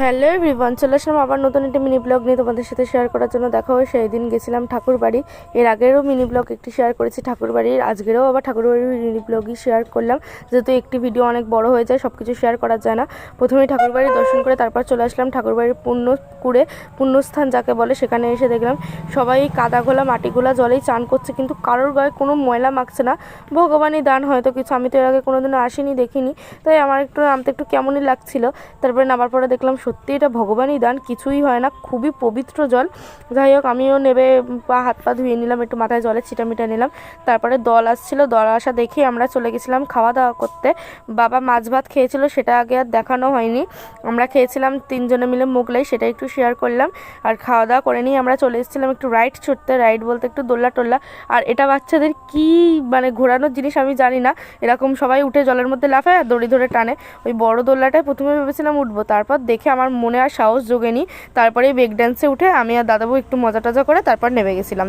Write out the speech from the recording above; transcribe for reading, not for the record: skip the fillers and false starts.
Hello everyone, চলে আসলাম আবার নতুন একটি মিনি ব্লগ নিয়ে তোমাদের সাথে শেয়ার করার জন্য। দেখা হয় সেই দিন গেছিলাম ঠাকুরবাড়ি। এর আগেরও মিনি ব্লগ একটি শেয়ার করেছি ঠাকুরবাড়ির, আজকেরও আবার ঠাকুরবাড়ির মিনি ব্লগই শেয়ার করলাম, যেহেতু একটি ভিডিও অনেক বড় হয়ে যায়, সব কিছু শেয়ার করা যায় না। প্রথমেই ঠাকুরবাড়ি দর্শন করে তারপর চলে আসলাম ঠাকুরবাড়ির পুণ্যস্থান যাকে বলে। সেখানে এসে দেখলাম সবাই কাদা ঘোলা মাটি ঘোলা জলেই চান করছে, কিন্তু কারোর গায়ে কোনো ময়লা মাখছে না। ভগবানই দান হয়তো কিছু, আমি তো এর আগে কোনোদিনও আসিনি, দেখিনি, তাই আমার একটু নামতে একটু কেমনই লাগছিল। তারপরে নামার পরে দেখলাম সত্যি এটা ভগবানই দান, কিছুই হয় না, খুবই পবিত্র জল। যাই হোক, আমিও নেবে হাত পা ধুয়ে নিলাম, একটু মাথায় জলের ছিটামিটা নিলাম। তারপরে দল আসছিল, দল আসা দেখে আমরা চলে গেছিলাম খাওয়া দাওয়া করতে। বাবা মাছ ভাত খেয়েছিল, সেটা আগে আর দেখানো হয়নি। আমরা খেয়েছিলাম তিনজনে মিলে মোগলাই, সেটা একটু শেয়ার করলাম। আর খাওয়া দাওয়া করে নিয়ে আমরা চলে এসেছিলাম একটু রাইড ছুটতে, রাইড বলতে একটু দোল্লা টোল্লা। আর এটা বাচ্চাদের কি মানে ঘোরানোর জিনিস আমি জানি না, এরকম সবাই উঠে জলের মধ্যে লাফায় আর দড়ি ধরে টানে। ওই বড় দোল্লাটায় প্রথমে ভেবেছিলাম উঠবো, তারপর দেখে আমার মনে আর সাহস জোগেনি। তারপরে ব্রেক ড্যান্সে উঠে আমি আর দাদাবু একটু মজা টজা করে তারপর নেমে গেছিলাম।